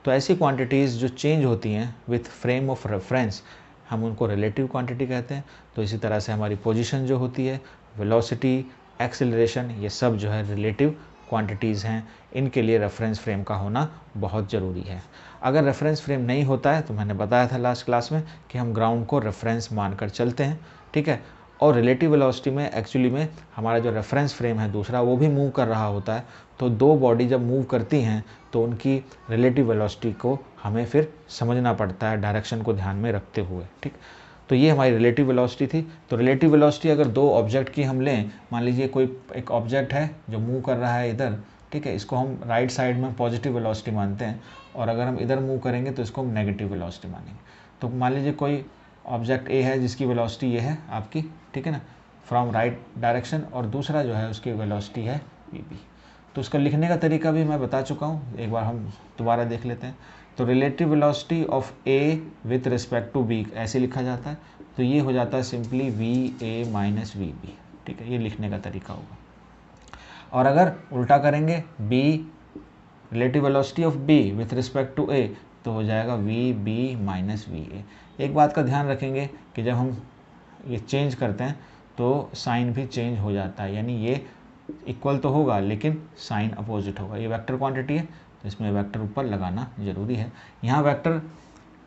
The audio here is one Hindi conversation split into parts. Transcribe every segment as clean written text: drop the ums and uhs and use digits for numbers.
तो ऐसी क्वांटिटीज़ जो चेंज होती हैं विथ फ्रेम ऑफ रेफरेंस हम उनको रिलेटिव क्वांटिटी कहते हैं। तो इसी तरह से हमारी पोजीशन जो होती है, वेलोसिटी, एक्सेलरेशन, ये सब जो है रिलेटिव क्वांटिटीज़ हैं। इनके लिए रेफरेंस फ्रेम का होना बहुत ज़रूरी है। अगर रेफरेंस फ्रेम नहीं होता है तो मैंने बताया था लास्ट क्लास में कि हम ग्राउंड को रेफरेंस मानकर चलते हैं, ठीक है। और रिलेटिव वेलोसिटी में एक्चुअली में हमारा जो रेफरेंस फ्रेम है दूसरा वो भी मूव कर रहा होता है। तो दो बॉडी जब मूव करती हैं तो उनकी रिलेटिव वेलोसिटी को हमें फिर समझना पड़ता है डायरेक्शन को ध्यान में रखते हुए, ठीक। तो ये हमारी रिलेटिव वेलोसिटी थी। तो रिलेटिव वेलोसिटी अगर दो ऑब्जेक्ट की हम लें, मान लीजिए कोई एक ऑब्जेक्ट है जो मूव कर रहा है इधर, ठीक है, इसको हम राइट साइड में पॉजिटिव वेलोसिटी मानते हैं, और अगर हम इधर मूव करेंगे तो इसको हम नेगेटिव वेलोसिटी मानेंगे। तो मान लीजिए कोई ऑब्जेक्ट ए है जिसकी वेलोसिटी ये है आपकी, ठीक है ना, फ्रॉम राइट डायरेक्शन, और दूसरा जो है उसकी वेलोसिटी है वी बी। तो उसका लिखने का तरीका भी मैं बता चुका हूँ, एक बार हम दोबारा देख लेते हैं। तो relative velocity of A with respect to B ऐसे लिखा जाता है। तो ये हो जाता है simply V A minus V B, ठीक है, ये लिखने का तरीका होगा। और अगर उल्टा करेंगे B relative velocity of B with respect to A, तो हो जाएगा V B minus V A. एक बात का ध्यान रखेंगे कि जब हम ये चेंज करते हैं तो साइन भी चेंज हो जाता है, यानी ये इक्वल तो होगा लेकिन साइन अपोजिट होगा। ये वेक्टर क्वांटिटी है तो इसमें वेक्टर ऊपर लगाना ज़रूरी है। यहाँ वेक्टर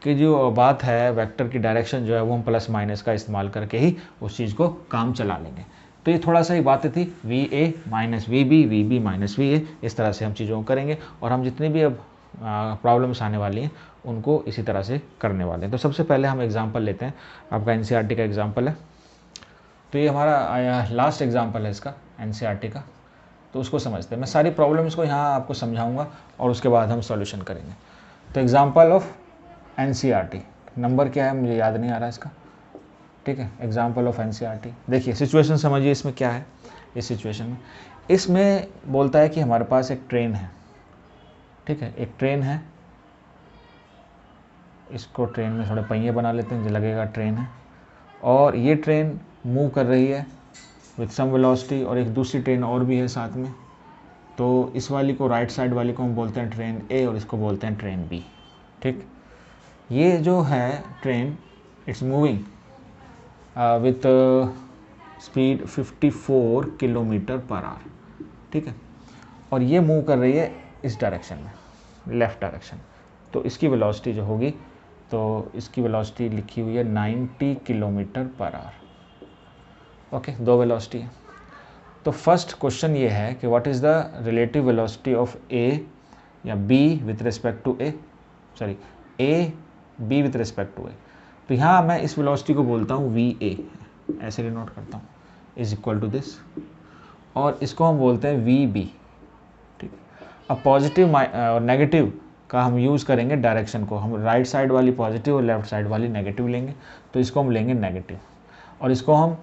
की जो बात है, वेक्टर की डायरेक्शन जो है वो हम प्लस माइनस का इस्तेमाल करके ही उस चीज़ को काम चला लेंगे। तो ये थोड़ा सा ही बातें थी, V A minus V B minus V A, इस तरह से हम चीज़ों को करेंगे। और हम जितनी भी अब प्रॉब्लम्स आने वाली हैं उनको इसी तरह से करने वाले हैं। तो सबसे पहले हम एग्जाम्पल लेते हैं, आपका एनसीईआरटी का एग्जाम्पल है। तो ये हमारा लास्ट एग्जाम्पल है इसका एनसीईआरटी का, तो उसको समझते हैं। मैं सारी प्रॉब्लम्स को यहाँ आपको समझाऊंगा और उसके बाद हम सॉल्यूशन करेंगे। तो एग्जाम्पल ऑफ एनसीईआरटी, नंबर क्या है मुझे याद नहीं आ रहा इसका, ठीक है। एग्जाम्पल ऑफ एनसीईआरटी, देखिए सिचुएशन समझिए इसमें क्या है। इस सिचुएशन में इसमें बोलता है कि हमारे पास एक ट्रेन है, ठीक है, एक ट्रेन है। इसको ट्रेन में थोड़े पहिए बना लेते हैं जो लगेगा ट्रेन है, और ये ट्रेन मूव कर रही है विथ सम वेलोसिटी, और एक दूसरी ट्रेन और भी है साथ में। तो इस वाली को, राइट साइड वाली को हम बोलते हैं ट्रेन ए और इसको बोलते हैं ट्रेन बी, ठीक। ये जो है train it's moving with speed 54 kilometre per our, ठीक है, और ये मूव कर रही है इस डायरेक्शन में, लेफ़्ट डायरेक्शन। तो इसकी वेलोसिटी जो होगी, तो इसकी वेलोसिटी लिखी हुई है 90 किलोमीटर पर आवर, ओके, दो वेलोसिटी है। तो फर्स्ट क्वेश्चन ये है कि what is the relative velocity of A या B with respect to A, sorry A B with respect to A. तो यहाँ मैं इस वेलोसिटी को बोलता हूँ वी ए, ऐसे डिनोट करता हूँ, इज इक्वल टू दिस, और इसको हम बोलते हैं वी बी, ठीक। अब पॉजिटिव और नेगेटिव का हम यूज़ करेंगे डायरेक्शन को, हम राइट साइड वाली पॉजिटिव और लेफ्ट साइड वाली नेगेटिव लेंगे। तो इसको हम लेंगे नेगेटिव, और इसको हम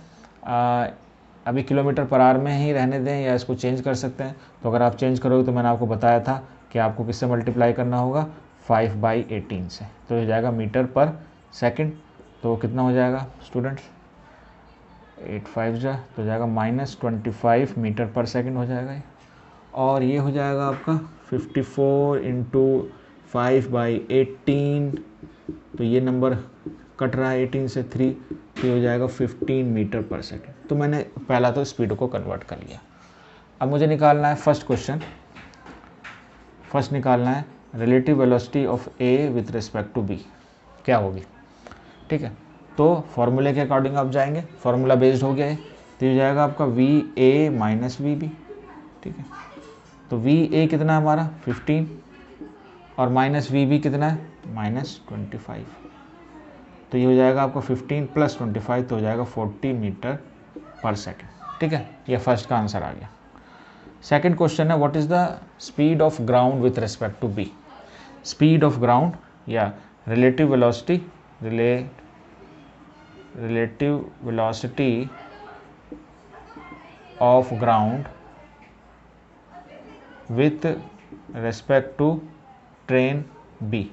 अभी किलोमीटर पर आवर में ही रहने दें या इसको चेंज कर सकते हैं। तो अगर आप चेंज करोगे तो मैंने आपको बताया था कि आपको किससे मल्टीप्लाई करना होगा, 5/18 से, तो हो जाएगा मीटर पर सेकंड। तो कितना हो जाएगा स्टूडेंट्स, 8 5 जा, तो हो जाएगा -25 मीटर पर सेकंड हो जाएगा ये। और ये हो जाएगा आपका 54 × 5/18, तो ये नंबर कट रहा है 18 से 3, तो ये हो जाएगा 15 मीटर पर सेकंड। तो मैंने पहला तो स्पीड को कन्वर्ट कर लिया। अब मुझे निकालना है फर्स्ट क्वेश्चन, फर्स्ट निकालना है relative velocity of A with respect to B क्या होगी, ठीक है। तो फॉर्मूले के अकॉर्डिंग आप जाएंगे, फॉर्मूला बेस्ड हो गया है, तो ये जाएगा आपका V A minus V B, ठीक है। तो वी ए कितना है हमारा 15, और माइनस वी बी कितना है -25, तो ये हो जाएगा आपका 15 + 25, तो हो जाएगा 40 मीटर पर सेकेंड, ठीक है। ये फर्स्ट का आंसर आ गया। सेकेंड क्वेश्चन है what is the speed of ground with respect to B. Speed of ground या relative velocity, relative velocity of ground with respect to train B.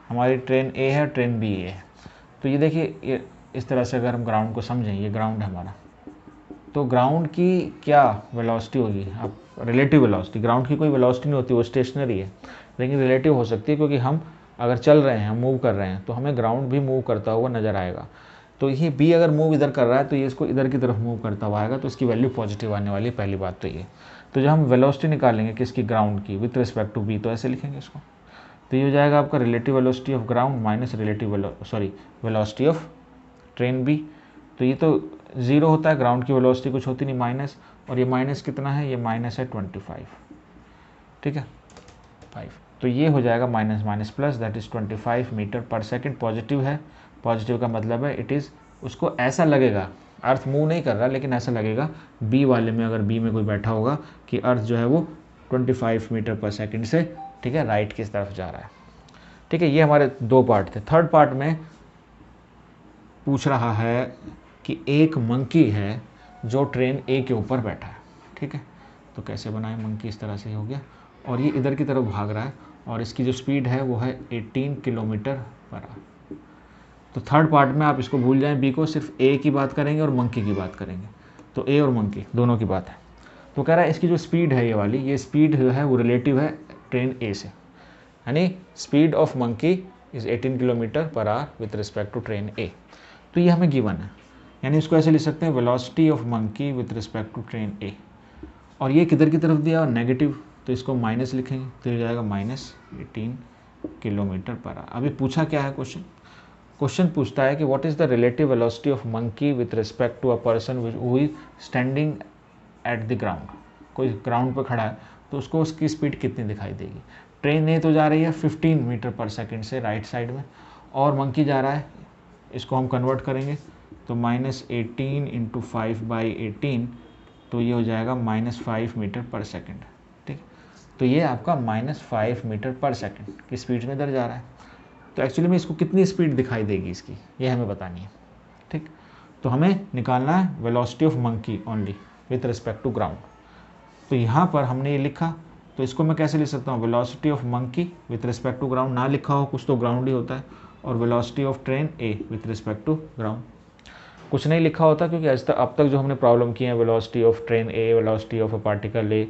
हमारी ट्रेन ए है, ट्रेन बी है। तो ये देखिए, ये इस तरह से अगर हम ग्राउंड को समझें, ये ग्राउंड है हमारा, तो ग्राउंड की क्या वेलोसिटी होगी, आप रिलेटिव वेलोसिटी, ग्राउंड की कोई वेलोसिटी नहीं होती, वो स्टेशनरी है, लेकिन रिलेटिव हो सकती है, क्योंकि हम अगर चल रहे हैं, हम मूव कर रहे हैं, तो हमें ग्राउंड भी मूव करता हुआ नज़र आएगा। तो ये बी अगर मूव इधर कर रहा है तो ये इसको इधर की तरफ मूव करता हुआ आएगा, तो इसकी वैल्यू पॉजिटिव आने वाली है। पहली बात तो ये। तो जब हम वेलोसिटी निकालेंगे किसकी, ग्राउंड की, विथ रिस्पेक्ट टू बी, तो ऐसे लिखेंगे इसको। तो ये हो जाएगा आपका relative velocity of ground minus velocity of train B. तो ये तो 0 होता है, ग्राउंड की वेलोसिटी कुछ होती नहीं, माइनस, और ये माइनस कितना है, ये माइनस है 25, ठीक है 5। तो ये हो जाएगा minus minus plus, that is 25 metre per second. Positive है, पॉजिटिव का मतलब है इट इज़, उसको ऐसा लगेगा, अर्थ मूव नहीं कर रहा लेकिन ऐसा लगेगा बी वाले में, अगर बी में कोई बैठा होगा, कि अर्थ जो है वो 25 मीटर पर सेकेंड से, ठीक है, राइट की तरफ जा रहा है। ठीक है, ये हमारे 2 पार्ट थे। थर्ड पार्ट में पूछ रहा है कि एक मंकी है जो ट्रेन ए के ऊपर बैठा है, ठीक है। तो कैसे बनाए, मंकी इस तरह से हो गया, और ये इधर की तरफ भाग रहा है, और इसकी जो स्पीड है वो है 18 किलोमीटर पर आवर। तो थर्ड पार्ट में आप इसको भूल जाएं, बी को, सिर्फ ए की बात करेंगे और मंकी की बात करेंगे। तो ए और मंकी दोनों की बात है। तो कह रहा है इसकी जो स्पीड है, ये वाली, ये स्पीड जो है वो रिलेटिव है ट्रेन ए से, यानी speed of monkey is 18 kilometre per hour with respect to train A. तो ये हमें गिवन है, यानी इसको ऐसे लिख सकते हैं, velocity of monkey with respect to train A. और ये किधर की तरफ दिया, नेगेटिव, तो इसको माइनस लिखेंगे, तो ये जाएगा माइनस 18 किलोमीटर पर आवर। अभी पूछा क्या है क्वेश्चन पूछता है कि what is the relative velocity of monkey with respect to a person who is standing at the ground. कोई ग्राउंड पर खड़ा है तो उसको उसकी स्पीड कितनी दिखाई देगी। ट्रेन ए तो जा रही है 15 मीटर पर सेकेंड से राइट साइड में, और मंकी जा रहा है, इसको हम कन्वर्ट करेंगे तो -18 इंटू 5/18, तो ये हो जाएगा -5 मीटर पर सेकेंड, ठीक। तो ये आपका -5 मीटर पर सेकेंड की स्पीड में इधर जा रहा है। तो एक्चुअली में इसको कितनी स्पीड दिखाई देगी इसकी, ये हमें बतानी है, ठीक। तो हमें निकालना है velocity of monkey only with respect to ground. तो यहाँ पर हमने ये लिखा, तो इसको मैं कैसे लिख सकता हूँ, velocity of monkey with respect to ground, ना लिखा हो कुछ तो ग्राउंड ही होता है, और velocity of train A with respect to ground. कुछ नहीं लिखा होता, क्योंकि अब तक जो हमने प्रॉब्लम की है, velocity of train A, velocity of a particle A,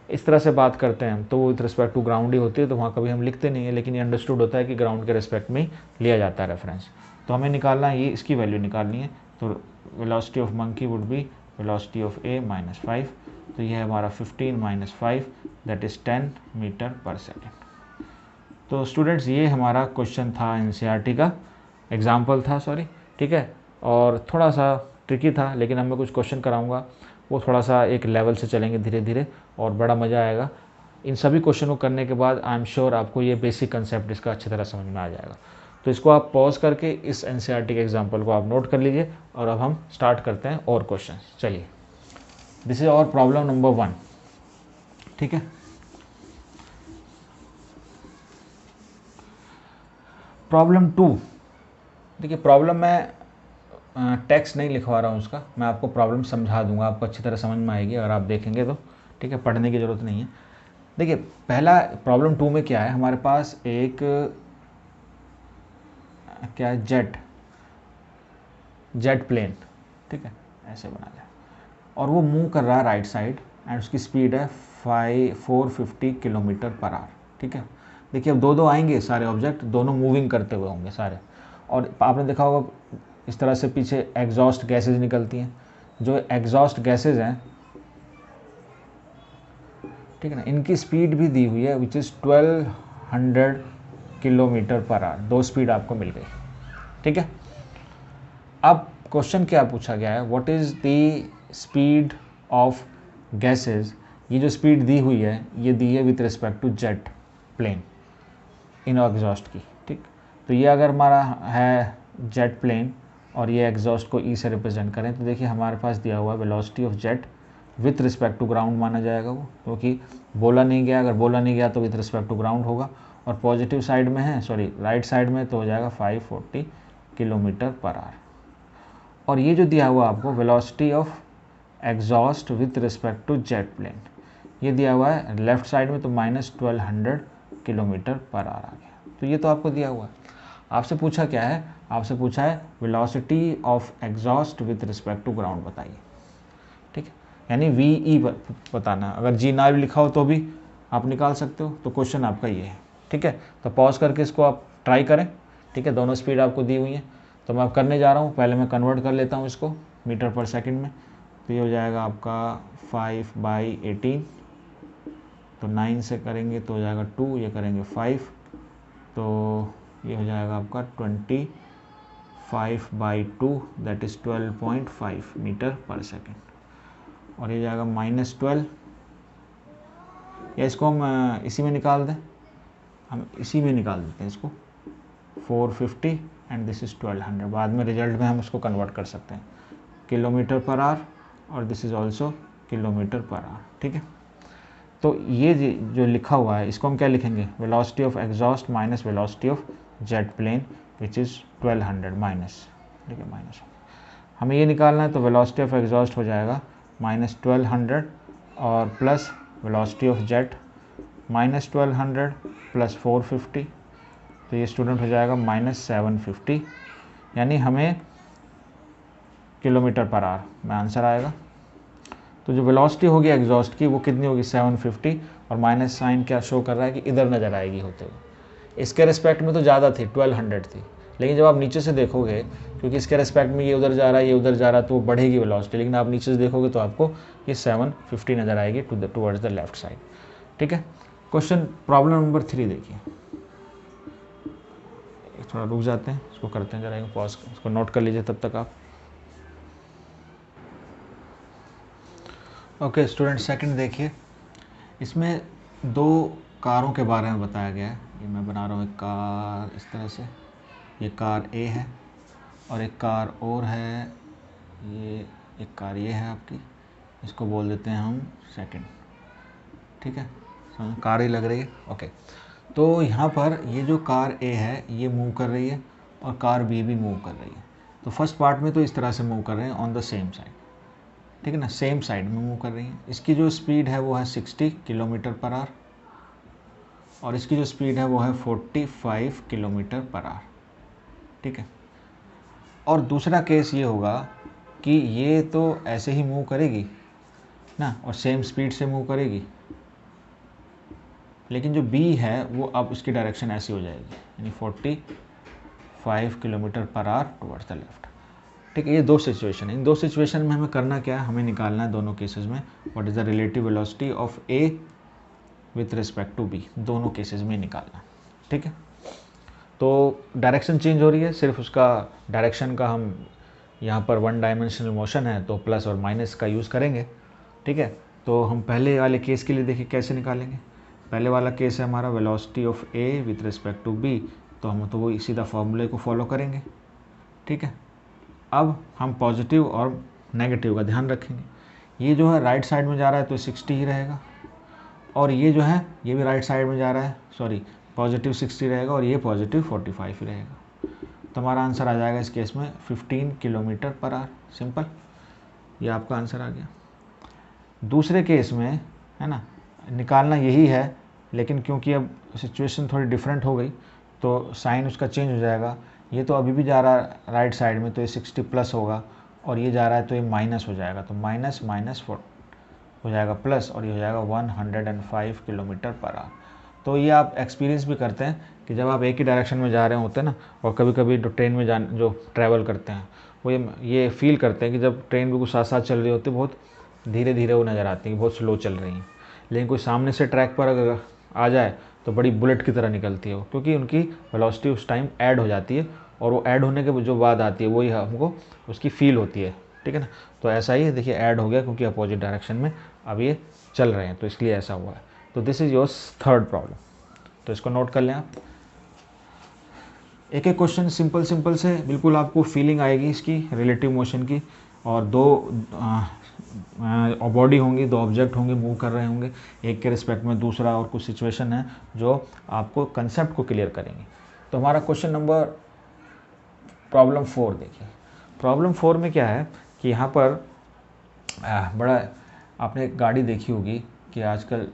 इस तरह से बात करते हैं, तो वो विथ रिस्पेक्ट टू ग्राउंड ही होती है, तो वहाँ कभी हम लिखते नहीं है, लेकिन ये अंडरस्टूड होता है कि ग्राउंड के रिस्पेक्ट में ही लिया जाता है रेफरेंस। तो हमें निकालना है, ये इसकी वैल्यू निकालनी है। तो velocity of monkey would be velocity of A -5, तो ये है हमारा 15 - 5 that is 10 metre per second. तो स्टूडेंट्स, ये हमारा क्वेश्चन था, एनसीईआरटी का एग्जाम्पल था, सॉरी, ठीक है। और थोड़ा सा ट्रिकी था, लेकिन अब मैं कुछ क्वेश्चन कराऊंगा, वो थोड़ा सा एक लेवल से चलेंगे धीरे धीरे, और बड़ा मज़ा आएगा। इन सभी क्वेश्चन को करने के बाद आई एम श्योर आपको ये बेसिक कंसेप्ट इसका अच्छी तरह समझ में आ जाएगा। तो इसको आप पॉज करके इस एनसीईआरटी के एग्जाम्पल को आप नोट कर लीजिए, और अब हम स्टार्ट करते हैं और क्वेश्चन। चलिए, दिस इज और प्रॉब्लम नंबर 1, ठीक है। प्रॉब्लम 2, देखिए प्रॉब्लम मैं टेक्स्ट नहीं लिखवा रहा हूँ उसका, मैं आपको प्रॉब्लम समझा दूंगा, आपको अच्छी तरह समझ में आएगी अगर आप देखेंगे तो, ठीक है, पढ़ने की ज़रूरत नहीं है। देखिए पहला प्रॉब्लम 2 में क्या है, हमारे पास एक क्या है, जेट प्लेन, ठीक है, ऐसे बना लिया, और वो मूव कर रहा है राइट साइड, एंड उसकी स्पीड है 450 किलोमीटर पर आवर, ठीक है। देखिए अब दो आएंगे सारे ऑब्जेक्ट, दोनों मूविंग करते हुए होंगे सारे, और आपने देखा होगा इस तरह से पीछे एग्जॉस्ट गैसेज निकलती हैं। जो एग्जॉस्ट गैसेज हैं, ठीक है ना, इनकी स्पीड भी दी हुई है which is 1200 kilometre per our. 2 speed आपको मिल गई, ठीक है। अब क्वेश्चन क्या पूछा गया है, what is the speed of gases. ये जो स्पीड दी हुई है, ये दी है with respect to jet plane in exhaust की, ठीक। तो ये अगर हमारा है जेट प्लेन, और ये एग्जॉस्ट को ई से रिप्रेजेंट करें, तो देखिए हमारे पास दिया हुआ है velocity of jet with respect to ground माना जाएगा वो, क्योंकि बोला नहीं गया, अगर बोला नहीं गया तो विथ रिस्पेक्ट टू ग्राउंड होगा, और पॉजिटिव साइड में है, सॉरी राइट साइड में, तो हो जाएगा 540 किलोमीटर पर आवर। और ये जो दिया हुआ आपको velocity of exhaust with respect to jet plane, ये दिया हुआ है लेफ्ट साइड में, तो -1200 किलोमीटर पर आवर आ गया। तो ये तो आपको दिया हुआ है। आपसे पूछा क्या है, आपसे पूछा है velocity of exhaust with respect to ground बताइए, ठीक है, यानी VE बताना। अगर जी ना भी लिखा हो तो भी आप निकाल सकते हो। तो क्वेश्चन आपका ये है, ठीक है। तो पॉज करके इसको आप ट्राई करें, ठीक है। दोनों स्पीड आपको दी हुई है, तो मैं अब करने जा रहा हूँ। पहले मैं कन्वर्ट कर लेता हूँ इसको मीटर पर सेकंड में। तो ये हो जाएगा आपका 5/18, तो 9 से करेंगे तो हो जाएगा 2, ये करेंगे 5, तो ये हो जाएगा आपका 25/2, that is 12.5 metre per second. और ये जाएगा -12, या इसको हम इसी में निकाल दें, हम इसी में निकाल देते हैं इसको, 450 एंड दिस इज़ 1200। बाद में रिजल्ट में हम इसको कन्वर्ट कर सकते हैं किलोमीटर पर आवर, और this is also kilometre per our, ठीक है। तो ये जो लिखा हुआ है इसको हम क्या लिखेंगे, velocity of exhaust minus velocity of jet plane which is 1200 minus, ठीक है, माइनस हमें ये निकालना है। तो वेलोसिटी ऑफ एग्जॉस्ट हो जाएगा -1200 और plus velocity of jet -1200 plus 450, तो ये स्टूडेंट हो जाएगा -750, यानी हमें किलोमीटर पर आवर में आंसर आएगा। तो जो वेलोसिटी होगी एग्जॉस्ट की वो कितनी होगी 750, और माइनस साइन क्या शो कर रहा है कि इधर नज़र आएगी होते हुए। इसके रिस्पेक्ट में तो ज़्यादा थी, 1200 थी, लेकिन जब आप नीचे से देखोगे, क्योंकि इसके रिस्पेक्ट में ये उधर जा रहा है, ये उधर जा रहा है, तो वो बढ़ेगी वेलोसिटी, लेकिन आप नीचे से देखोगे तो आपको ये 750 नज़र आएगी टुवर्ड्स द लेफ्ट साइड, ठीक है। क्वेश्चन प्रॉब्लम नंबर 3 देखिए, थोड़ा रुक जाते हैं, इसको करते हैं जरा, पॉज, इसको नोट कर लीजिए तब तक आप। ओके स्टूडेंट, सेकंड देखिए, इसमें 2 कारों के बारे में बताया गया है। ये मैं बना रहा हूँ एक कार इस तरह से, ये कार ए है और एक कार और है, ये एक कार ये है आपकी, इसको बोल देते हैं हम सेकंड, ठीक है, कार ही लग रही है। ओके, तो यहाँ पर ये जो कार ए है ये मूव कर रही है और कार बी भी मूव कर रही है। तो फर्स्ट पार्ट में तो इस तरह से मूव कर रहे हैं ऑन द सेम साइड, ठीक है ना, सेम साइड में मूव कर रही हैं। इसकी जो स्पीड है वो है 60 किलोमीटर पर आवर और इसकी जो स्पीड है वो है 45 किलोमीटर पर आवर, ठीक है। और दूसरा केस ये होगा कि ये तो ऐसे ही मूव करेगी ना और सेम स्पीड से मूव करेगी, लेकिन जो बी है वो अब उसकी डायरेक्शन ऐसी हो जाएगी, यानी 45 kilometre per our towards the left, ठीक है। ये 2 सिचुएशन है। इन 2 सिचुएशन में हमें करना क्या है, हमें निकालना है दोनों केसेस में what is the relative velocity of A with respect to B, दोनों केसेस में निकालना, ठीक है। तो डायरेक्शन चेंज हो रही है, सिर्फ उसका डायरेक्शन का हम यहाँ पर 1 डायमेंशनल मोशन है तो प्लस और माइनस का यूज़ करेंगे, ठीक है। तो हम पहले वाले केस के लिए देखिए कैसे निकालेंगे। पहले वाला केस है हमारा velocity of A with respect to B, तो हम तो वो सीधा फॉर्मूले को फॉलो करेंगे, ठीक है। अब हम पॉजिटिव और नेगेटिव का ध्यान रखेंगे। ये जो है राइट साइड में जा रहा है तो 60 ही रहेगा, और ये जो है ये भी राइट साइड में जा रहा है, सॉरी पॉजिटिव 60 रहेगा और ये पॉजिटिव 45 ही रहेगा। तो हमारा आंसर आ जाएगा इस केस में 15 किलोमीटर पर आवर, सिंपल, ये आपका आंसर आ गया। दूसरे केस में है ना, निकालना यही है, लेकिन क्योंकि अब सिचुएशन थोड़ी डिफरेंट हो गई तो साइन उसका चेंज हो जाएगा। ये तो अभी भी जा रहा है राइट साइड में तो ये 60 प्लस होगा, और ये जा रहा है तो ये माइनस हो जाएगा, तो माइनस माइनस हो जाएगा प्लस, और ये हो जाएगा 105 किलोमीटर पर आवर। तो ये आप एक्सपीरियंस भी करते हैं कि जब आप एक ही डायरेक्शन में जा रहे होते हैं ना, और कभी कभी ट्रेन में जो ट्रैवल करते हैं वो ये फील करते हैं कि जब ट्रेन बिल्कुल साथ साथ चल रही होती है, बहुत धीरे धीरे वो नज़र आती है, बहुत स्लो चल रही हैं, लेकिन कोई सामने से ट्रैक पर अगर आ जाए तो बड़ी बुलेट की तरह निकलती है वो, क्योंकि उनकी वेलोसिटी उस टाइम ऐड हो जाती है, और वो ऐड होने के जो बाद आती है वही हमको उसकी फील होती है, ठीक है ना। तो ऐसा ही है, देखिए ऐड हो गया क्योंकि अपोजिट डायरेक्शन में अब ये चल रहे हैं, तो इसलिए ऐसा हुआ है। तो this is your third problem, तो इसको नोट कर लें आप। एक एक क्वेश्चन सिंपल से बिल्कुल आपको फीलिंग आएगी इसकी रिलेटिव मोशन की, और 2 बॉडी होंगी, 2 ऑब्जेक्ट होंगे, मूव कर रहे होंगे, एक के रिस्पेक्ट में दूसरा, और कुछ सिचुएशन है जो आपको कंसेप्ट को क्लियर करेंगे। तो हमारा क्वेश्चन नंबर प्रॉब्लम 4 देखिए। प्रॉब्लम 4 में क्या है कि यहाँ पर बड़ा आपने एक गाड़ी देखी होगी कि आजकल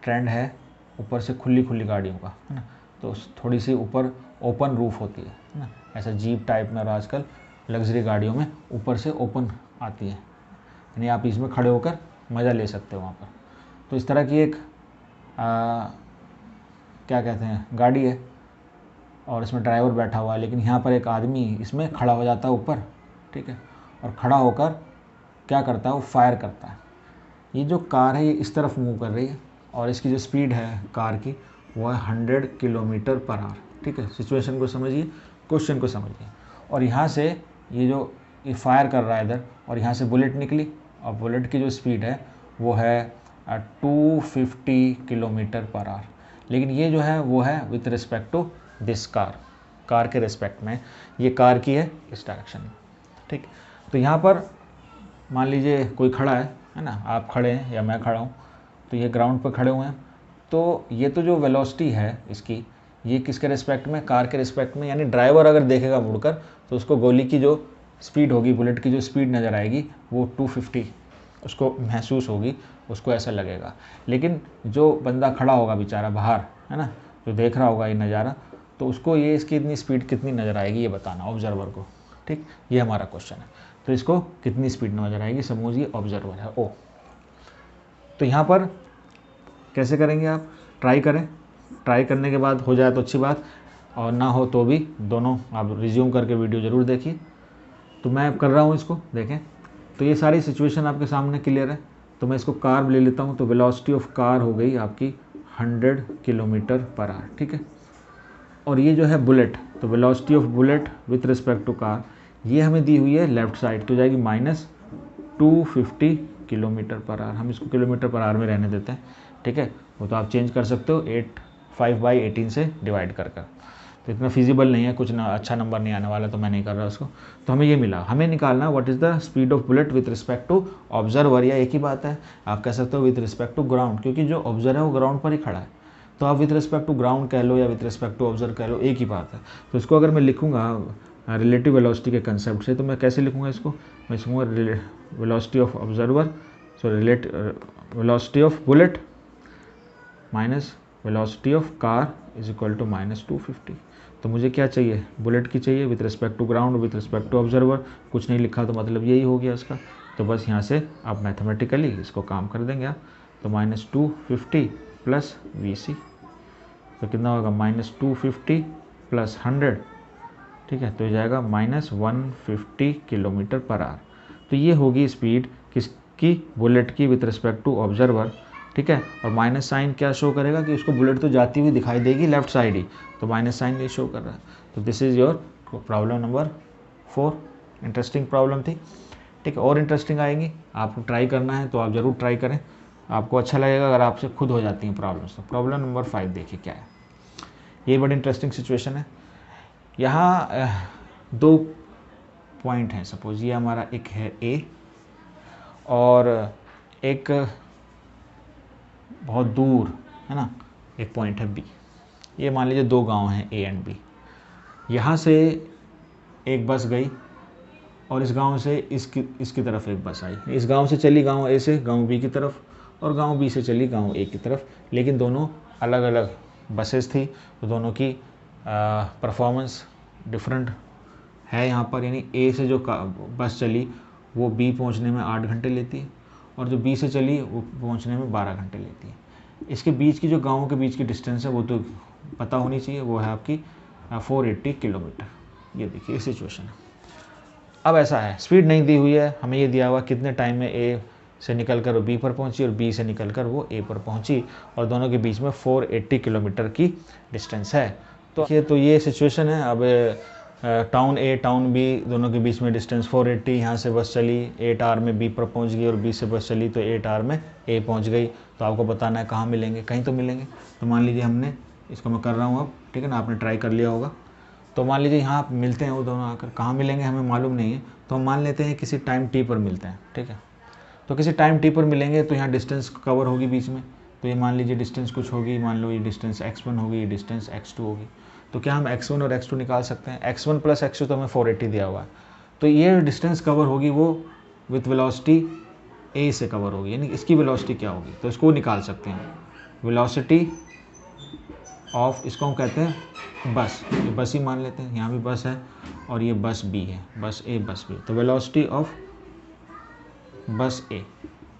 ट्रेंड है ऊपर से खुली गाड़ियों का, है ना, तो थोड़ी सी ऊपर ओपन रूफ होती है ना, ऐसा जीप टाइप में, और आजकल लग्जरी गाड़ियों में ऊपर से ओपन आती है, यानी आप इसमें खड़े होकर मज़ा ले सकते हो वहाँ पर। तो इस तरह की एक क्या कहते हैं, गाड़ी है और इसमें ड्राइवर बैठा हुआ है, लेकिन यहाँ पर एक आदमी इसमें खड़ा हो जाता है ऊपर, ठीक है, और खड़ा होकर क्या करता है, वो फायर करता है। ये जो कार है ये इस तरफ मूव कर रही है और इसकी जो स्पीड है कार की वो है 100 किलोमीटर पर आवर, ठीक है। सिचुएशन को समझिए, क्वेश्चन को समझिए। और यहाँ से ये फायर कर रहा है इधर, और यहाँ से बुलेट निकली, और बुलेट की जो स्पीड है वो है 250 किलोमीटर पर आवर। लेकिन ये जो है वो है with respect to this car के रिस्पेक्ट में, ये कार की है इस डायरेक्शन में, ठीक। तो यहाँ पर मान लीजिए कोई खड़ा है ना, आप खड़े हैं या मैं खड़ा हूँ, तो ये ग्राउंड पर खड़े हुए हैं, तो ये तो जो वेलोसिटी है इसकी, ये किसके रिस्पेक्ट में, कार के रिस्पेक्ट में। यानी ड्राइवर अगर देखेगा मुड़कर तो उसको गोली की जो स्पीड होगी, बुलेट की जो स्पीड नज़र आएगी वो 250 उसको महसूस होगी, उसको ऐसा लगेगा। लेकिन जो बंदा खड़ा होगा बेचारा बाहर, है ना, जो देख रहा होगा ये नज़ारा, तो उसको ये इसकी इतनी स्पीड कितनी नज़र आएगी ये बताना ऑब्जर्वर को, ठीक। ये हमारा क्वेश्चन है। तो इसको कितनी स्पीड नज़र आएगी, समझ ये ऑब्जर्वर है ओ। तो यहाँ पर कैसे करेंगे आप, ट्राई करें, ट्राई करने के बाद हो जाए तो अच्छी बात, और ना हो तो भी दोनों आप रिज्यूम करके वीडियो ज़रूर देखिए। तो मैं कर रहा हूँ इसको, देखें। तो ये सारी सिचुएशन आपके सामने क्लियर है। तो मैं इसको कार ले लेता हूँ, तो वेलोसिटी ऑफ कार हो गई आपकी 100 किलोमीटर पर आवर, ठीक है। और ये जो है बुलेट, तो velocity of bullet with respect to car, ये हमें दी हुई है लेफ़्ट साइड, तो जाएगी -250 किलोमीटर पर आवर। हम इसको किलोमीटर पर आवर में रहने देते हैं, ठीक है। वो तो आप चेंज कर सकते हो 5/18 से डिवाइड कर। तो इतना फिजिबल नहीं है, कुछ ना अच्छा नंबर नहीं आने वाला, तो मैं नहीं कर रहा उसको। तो हमें ये मिला, हमें निकालना what is the speed of bullet with respect to observer, या एक ही बात है, आप कह सकते हो विथ रिस्पेक्ट टू ग्राउंड, क्योंकि जो ऑब्जर्वर है वो ग्राउंड पर ही खड़ा है। तो आप विथ रिस्पेक्ट टू ग्राउंड कह लो या विथ रिस्पेक्ट टू ऑब्जर्व कह लो, एक ही बात है। तो इसको अगर मैं लिखूँगा रिलेटिव वेलोसिटी के कंसेप्ट से, तो मैं कैसे लिखूँगा इसको, मैं लिखूँगा velocity of observer, so velocity of bullet minus velocity of car is equal to -250। तो मुझे क्या चाहिए, बुलेट की चाहिए with respect to ground with respect to observer. कुछ नहीं लिखा तो मतलब यही हो गया इसका। तो बस यहाँ से आप मैथमेटिकली इसको काम कर देंगे आप। तो -250 प्लस VC, तो कितना होगा, -250 प्लस 100, ठीक है। तो ये जाएगा -150 किलोमीटर पर आवर। तो ये होगी स्पीड किसकी, बुलेट की विथ रिस्पेक्ट टू ऑब्जर्वर, ठीक है। और माइनस साइन क्या शो करेगा कि उसको बुलेट तो जाती हुई दिखाई देगी लेफ्ट साइड ही, तो माइनस साइन ये शो कर रहा है। तो this is your problem number 4। Interesting problem थी, ठीक है। और इंटरेस्टिंग आएंगी, आपको ट्राई करना है तो आप ज़रूर ट्राई करें, आपको अच्छा लगेगा अगर आपसे खुद हो जाती हैं प्रॉब्लम्स। तो प्रॉब्लम नंबर 5 देखिए क्या है, ये बड़ी इंटरेस्टिंग सिचुएशन है। यहाँ 2 पॉइंट हैं, सपोज ये हमारा एक है A और एक बहुत दूर, है ना, एक पॉइंट है B। ये मान लीजिए 2 गांव हैं A एंड B। यहाँ से एक बस गई और इस गांव से इसकी तरफ एक बस आई। इस गांव से चली गांव A से गांव B की तरफ, और गांव B से चली गांव A की तरफ, लेकिन दोनों अलग अलग बसेस थी, तो दोनों की परफॉर्मेंस डिफरेंट है यहाँ पर। यानी A से जो बस चली वो B पहुँचने में 8 घंटे लेती है, और जो B से चली वो पहुँचने में 12 घंटे लेती है। इसके बीच की जो गाँवों के बीच की डिस्टेंस है वो तो पता होनी चाहिए, वो है आपकी 480 किलोमीटर। ये देखिए सिचुएशन है। अब ऐसा है, स्पीड नहीं दी हुई है, हमें ये दिया हुआ कितने टाइम में A से निकल कर वो B पर पहुंची और B से निकल कर वो A पर पहुंची, और दोनों के बीच में 480 किलोमीटर की डिस्टेंस है। तो ये सिचुएशन है। अब टाउन A टाउन B दोनों के बीच में डिस्टेंस 480, यहाँ से बस चली 8 आवर में B पर पहुँच गई और B से बस चली तो 8 आवर में A पहुँच गई। तो आपको बताना है कहाँ मिलेंगे, कहीं तो मिलेंगे। तो मान लीजिए हमने इसको मैं कर रहा हूँ अब, ठीक है ना, आपने ट्राई कर लिया होगा। तो मान लीजिए यहाँ मिलते हैं वो दोनों आकर, कहाँ मिलेंगे हमें मालूम नहीं है, तो हम मान लेते हैं किसी टाइम T पर मिलते हैं, ठीक है। तो किसी टाइम T पर मिलेंगे तो यहाँ डिस्टेंस कवर होगी बीच में, तो ये मान लीजिए डिस्टेंस कुछ होगी, मान लो ये डिस्टेंस x1 होगी, ये डिस्टेंस x2 होगी। तो क्या हम x1 और x2 निकाल सकते हैं, x1 प्लस x2 तो हमें 480 दिया हुआ है, तो ये डिस्टेंस कवर होगी वो विथ वेलोसिटी a से कवर होगी, यानी इसकी वेलोसिटी क्या होगी, तो इसको निकाल सकते हैं। वेलोसिटी ऑफ, इसको हम कहते हैं बस, ये बस ही मान लेते हैं, यहाँ भी बस है और ये बस B है, बस A बस B। तो वेलोसिटी ऑफ बस A,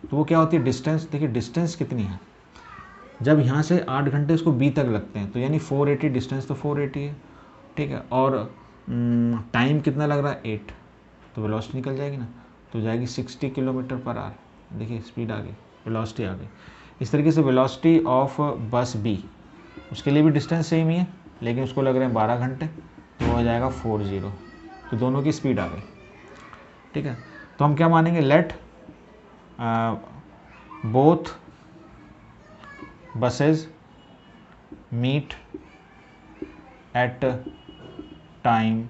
तो वो क्या होती है, डिस्टेंस। देखिए डिस्टेंस कितनी है, जब यहाँ से 8 घंटे उसको बी तक लगते हैं, तो यानी 480 डिस्टेंस तो 480 है, ठीक है, और टाइम कितना लग रहा है 8, तो वेलोसिटी निकल जाएगी ना, तो जाएगी 60 किलोमीटर पर आवर। देखिए स्पीड आ गई, वेलोसिटी आ गई। इस तरीके से वेलोसिटी ऑफ बस बी, उसके लिए भी डिस्टेंस सेम ही है, लेकिन उसको लग रहे हैं 12 घंटे, तो हो जाएगा 40, तो दोनों की स्पीड आ गई, ठीक है। तो हम क्या मानेंगे, let both buses meet at time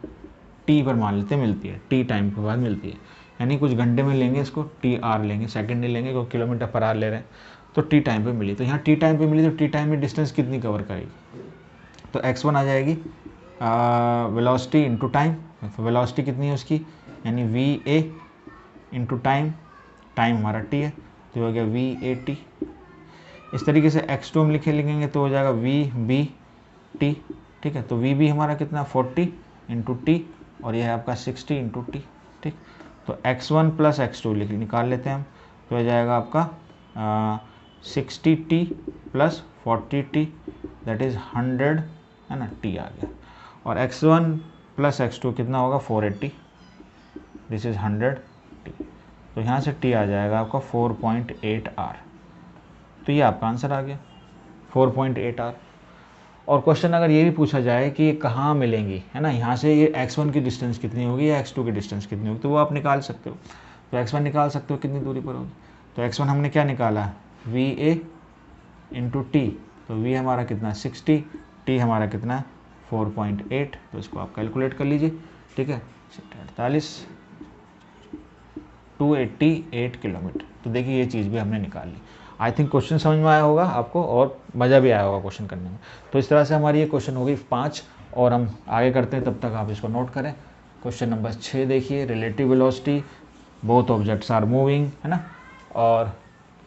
T पर मान लेते हैं मिलती है, टी टाइम के बाद मिलती है, यानी कुछ घंटे में लेंगे इसको, टी आर लेंगे, सेकंड नहीं लेंगे क्योंकि किलोमीटर पर आवर ले रहे हैं, तो टी टाइम पे मिली। तो यहाँ टी टाइम पे मिली, तो टी टाइम में डिस्टेंस कितनी कवर करेगी, तो x1 आ जाएगी वेलोसिटी इंटू टाइम, तो वेलोसिटी कितनी है उसकी, यानी V A into time, time हमारा टी है, तो हो गया वी ए टी। इस तरीके से x2 हम लिखेंगे तो हो जाएगा वी बी टी, ठीक है। तो वी बी हमारा कितना 40 इंटू टी, और यह है आपका 60 इंटू टी, ठीक। तो x1 प्लस x2 निकाल लेते हैं हम, तो हो जाएगा आपका 60t plus 40t, that is 100, है ना, t आ गया। और x1 प्लस x2 कितना होगा 480, दिस इज़ 100t, तो यहाँ से t आ जाएगा आपका 4.8 आर। तो ये आपका आंसर आ गया 4.8 आर। और क्वेश्चन अगर ये भी पूछा जाए कि ये कहाँ मिलेंगी, है ना, यहाँ से ये x1 की डिस्टेंस कितनी होगी या x2 की डिस्टेंस कितनी होगी, तो वो आप निकाल सकते हो। तो x1 निकाल सकते हो कितनी दूरी पर होगी, तो x1 हमने क्या निकाला, वी ए इंटू टी, तो v हमारा कितना 60, t हमारा कितना 4.8, तो इसको आप कैलकुलेट कर लीजिए, ठीक है, 48 288 किलोमीटर। तो देखिए ये चीज़ भी हमने निकाल ली। आई थिंक क्वेश्चन समझ में आया होगा आपको और मज़ा भी आया होगा क्वेश्चन करने में। तो इस तरह से हमारी ये क्वेश्चन हो गई 5, और हम आगे करते हैं, तब तक आप इसको नोट करें। क्वेश्चन नंबर 6 देखिए, relative velocity, both objects are moving, है ना, और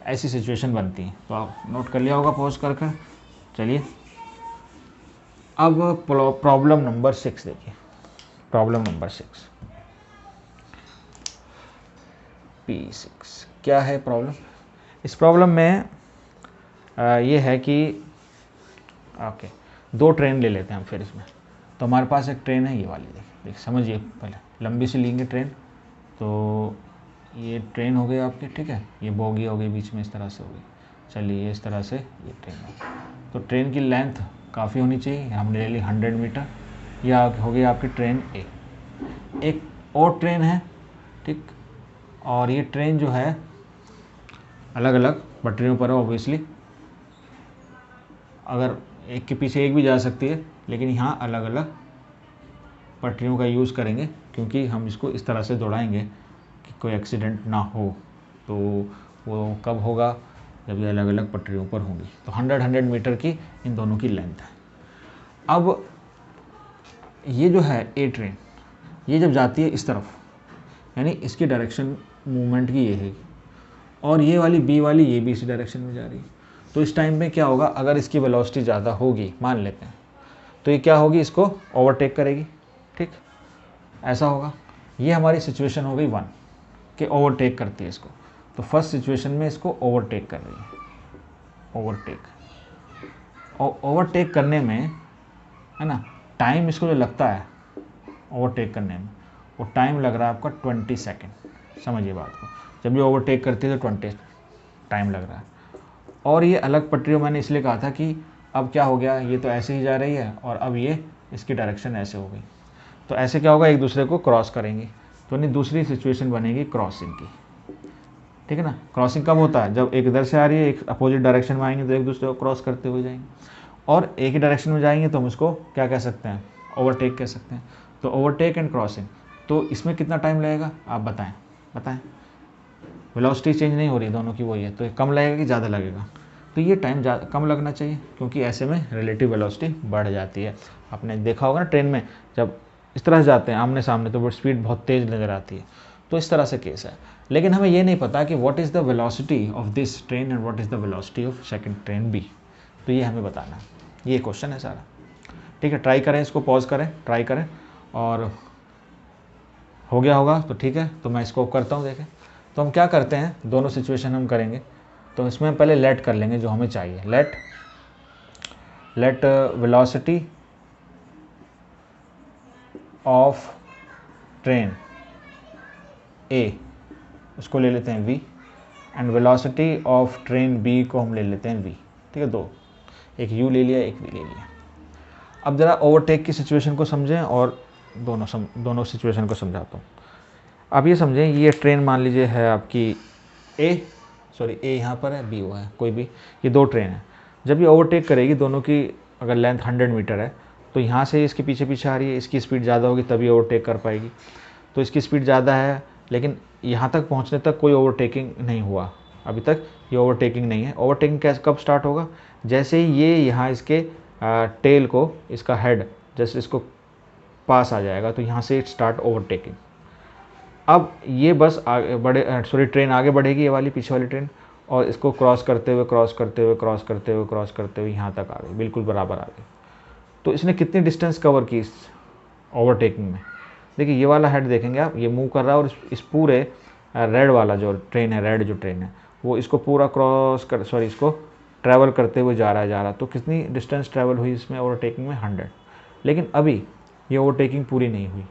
ऐसी सिचुएशन बनती है, तो आप नोट कर लिया होगा पॉज कर कर। चलिए अब प्रॉब्लम नंबर 6 देखिए, प्रॉब्लम नंबर 6 P6 क्या है प्रॉब्लम। इस प्रॉब्लम में ये है कि ओके, 2 ट्रेन ले लेते हैं हम फिर इसमें। तो हमारे पास एक ट्रेन है, ये वाली देखिए समझिए, पहले लंबी सी लेंगे ट्रेन। तो ये ट्रेन हो गई आपकी, ठीक है, ये बोगी हो गई बीच में, इस तरह से हो गई। चलिए इस तरह से ये ट्रेन हो, तो ट्रेन की लेंथ काफ़ी होनी चाहिए, हमने ले ली 100 मीटर। यह हो गई आपकी ट्रेन ए। एक और ट्रेन है, ठीक, और ये ट्रेन जो है अलग अलग पटरियों पर है ऑब्वियसली, अगर एक के पीछे एक भी जा सकती है, लेकिन यहाँ अलग अलग पटरियों का यूज़ करेंगे, क्योंकि हम इसको इस तरह से दौड़ाएंगे कि कोई एक्सीडेंट ना हो। तो वो कब होगा, जब ये अलग अलग पटरियों पर होंगी। तो 100 मीटर की इन दोनों की लेंथ है। अब ये जो है ए ट्रेन, ये जब जाती है इस तरफ, यानी इसकी डायरेक्शन मूवमेंट की ये है, और ये वाली बी वाली ये भी इसी डायरेक्शन में जा रही है। तो इस टाइम पे क्या होगा, अगर इसकी वेलोसिटी ज़्यादा होगी मान लेते हैं, तो ये क्या होगी, इसको ओवरटेक करेगी, ठीक, ऐसा होगा। ये हमारी सिचुएशन हो गई 1 कि ओवरटेक करती है इसको। तो फर्स्ट सिचुएशन में इसको ओवरटेक कर रही है, ओवरटेक। और ओवरटेक करने में, है ना, टाइम इसको जो लगता है ओवरटेक करने में, वो टाइम लग रहा है आपका 20 सेकेंड। समझिए बात को, जब ये ओवरटेक करती है तो 20 टाइम लग रहा है। और ये अलग पटरियों, मैंने इसलिए कहा था कि अब क्या हो गया, ये तो ऐसे ही जा रही है और अब ये इसकी डायरेक्शन ऐसे हो गई। तो ऐसे क्या होगा, एक दूसरे को क्रॉस करेंगी, तो नहीं दूसरी सिचुएशन बनेगी क्रॉसिंग की, ठीक है ना। क्रॉसिंग कब होता है, जब एक इधर से आ रही है, एक अपोजिट डायरेक्शन में आएंगे तो एक दूसरे को क्रॉस करते हुए जाएंगे, और एक ही डायरेक्शन में जाएंगे तो हम उसको क्या कह सकते हैं, ओवरटेक कह सकते हैं। तो ओवरटेक एंड क्रॉसिंग, तो इसमें कितना टाइम लगेगा आप बताएं, बताएं। वेलोसिटी चेंज नहीं हो रही, दोनों की वही है, तो कम लगेगा कि ज़्यादा लगेगा, तो ये टाइम कम लगना चाहिए, क्योंकि ऐसे में रिलेटिव वेलोसिटी बढ़ जाती है। आपने देखा होगा ना ट्रेन में, जब इस तरह से जाते हैं आमने सामने तो स्पीड बहुत तेज़ नज़र आती है। तो इस तरह से केस है, लेकिन हमें ये नहीं पता कि what is the velocity of this train and what is the velocity of second train B, तो ये हमें बताना है। ये क्वेश्चन है सारा, ठीक है। ट्राई करें, इसको पॉज करें, ट्राई करें, और हो गया होगा तो ठीक है। तो मैं इसको करता हूँ, देखें। तो हम क्या करते हैं, दोनों सिचुएशन हम करेंगे। तो इसमें पहले लेट कर लेंगे जो हमें चाहिए, let let velocity of train A, उसको ले लेते हैं v, and velocity of train B को हम ले लेते हैं v। ठीक है, दो, एक u ले लिया, एक v ले लिया। अब ज़रा ओवरटेक की सिचुएशन को समझें और दोनों सिचुएशन को समझाता हूँ। आप ये समझें, ये ट्रेन मान लीजिए है आपकी ए यहाँ पर है, बी हुआ है, कोई भी, ये दो ट्रेन है। जब ये ओवरटेक करेगी, दोनों की अगर लेंथ 100 मीटर है, तो यहाँ से इसके पीछे पीछे आ रही है, इसकी स्पीड ज़्यादा होगी तभी ओवरटेक कर पाएगी। तो इसकी स्पीड ज़्यादा है, लेकिन यहाँ तक पहुँचने तक कोई ओवरटेकिंग नहीं हुआ, अभी तक ये ओवरटेकिंग नहीं है। ओवरटेकिंग कैसे कब स्टार्ट होगा? जैसे ही ये यहाँ इसके टेल को, इसका हेड जैसे इसको पास आ जाएगा, तो यहाँ से स्टार्ट ओवरटेकिंग। अब ये बस ट्रेन आगे बढ़ेगी, ये वाली पीछे वाली ट्रेन, और इसको क्रॉस करते हुए यहाँ तक आ गई, बिल्कुल बराबर आ गई। तो इसने कितनी डिस्टेंस कवर की इस ओवरटेकिंग में? देखिए ये वाला हेड देखेंगे आप, ये मूव कर रहा है, और इस पूरे रेड वाला जो ट्रेन है, वो इसको पूरा इसको ट्रैवल करते हुए जा रहा है। तो कितनी डिस्टेंस ट्रैवल हुई इसमें ओवरटेकिंग में? 100। लेकिन अभी ये ओवरटेकिंग पूरी नहीं हुई,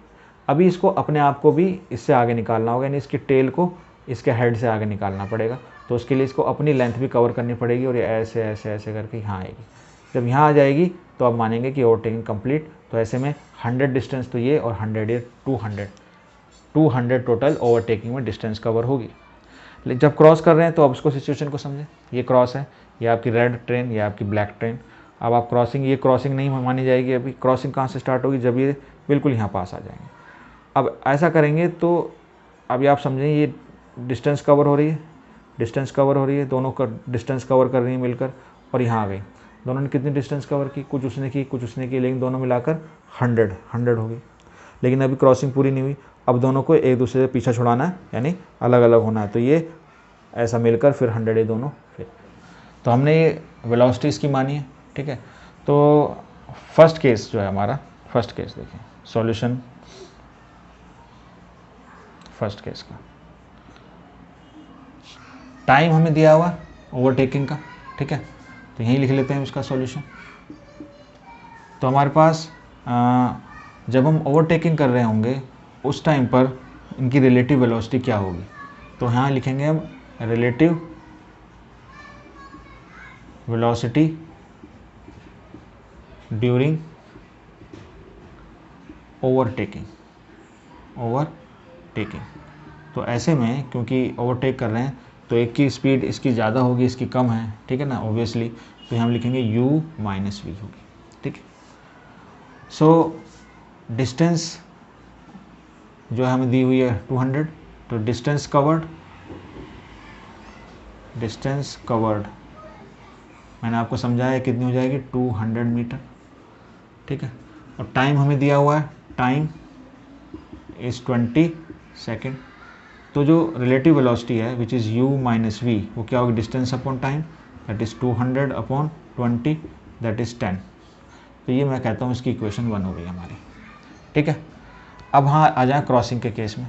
अभी इसको अपने आप को भी इससे आगे निकालना होगा, यानी इसकी टेल को इसके हेड से आगे निकालना पड़ेगा। तो उसके लिए इसको अपनी लेंथ भी कवर करनी पड़ेगी, और ये ऐसे ऐसे ऐसे करके यहाँ आएगी। जब यहाँ आ जाएगी तो आप मानेंगे कि ओवरटेकिंग कंप्लीट। तो ऐसे में 100 डिस्टेंस तो ये, और 100 ये 200 टोटल ओवरटेकिंग में डिस्टेंस कवर होगी। लेकिन जब क्रॉस कर रहे हैं तो अब उसको सिचुएशन को समझें। ये क्रॉस है, ये आपकी रेड ट्रेन, ये आपकी ब्लैक ट्रेन। अब आप ये क्रॉसिंग नहीं मानी जाएगी। अभी क्रॉसिंग कहाँ से स्टार्ट होगी? जब ये बिल्कुल यहाँ पास आ जाएंगे। अब ऐसा करेंगे तो अभी आप समझें, ये डिस्टेंस कवर हो रही है, दोनों का डिस्टेंस कवर कर रही है मिलकर, और यहाँ आ गई। दोनों ने कितनी डिस्टेंस कवर की? कुछ उसने की, लेकिन दोनों मिलाकर 100 हो गई। लेकिन अभी क्रॉसिंग पूरी नहीं हुई। अब दोनों को एक दूसरे से पीछा छुड़ाना है, यानी अलग अलग होना है। तो ये ऐसा मिलकर फिर 100 ये दोनों फिर। तो हमने ये वेलोसिटी इसकी मानी है, ठीक है। तो फर्स्ट केस जो है हमारा, फर्स्ट केस देखिए, सॉल्यूशन फर्स्ट केस का टाइम हमें दिया हुआ ओवरटेकिंग का, ठीक है। तो यहीं लिख लेते हैं इसका सॉल्यूशन। तो हमारे पास जब हम ओवरटेकिंग कर रहे होंगे उस टाइम पर इनकी रिलेटिव वेलोसिटी क्या होगी? तो यहाँ लिखेंगे हम रिलेटिव वेलोसिटी ड्यूरिंग ओवरटेकिंग। तो ऐसे में क्योंकि ओवरटेक कर रहे हैं तो एक की स्पीड इसकी ज़्यादा होगी, इसकी कम है, ठीक है ना, ऑब्वियसली। तो हम लिखेंगे u माइनस वी होगी, ठीक है। सो डिस्टेंस जो हमें दी हुई है 200, तो डिस्टेंस कवर्ड मैंने आपको समझाया कितनी हो जाएगी, 200 मीटर, ठीक है। और टाइम हमें दिया हुआ है, टाइम इज़ 20 सेकेंड। तो जो रिलेटिव वेलोसिटी है which is u minus V, वो क्या होगी? Distance upon time, that is 200 upon 20, that is 10। तो ये मैं कहता हूँ इसकी इक्वेशन 1 हो गई हमारी, ठीक है। अब हाँ आ जाए क्रॉसिंग के केस में।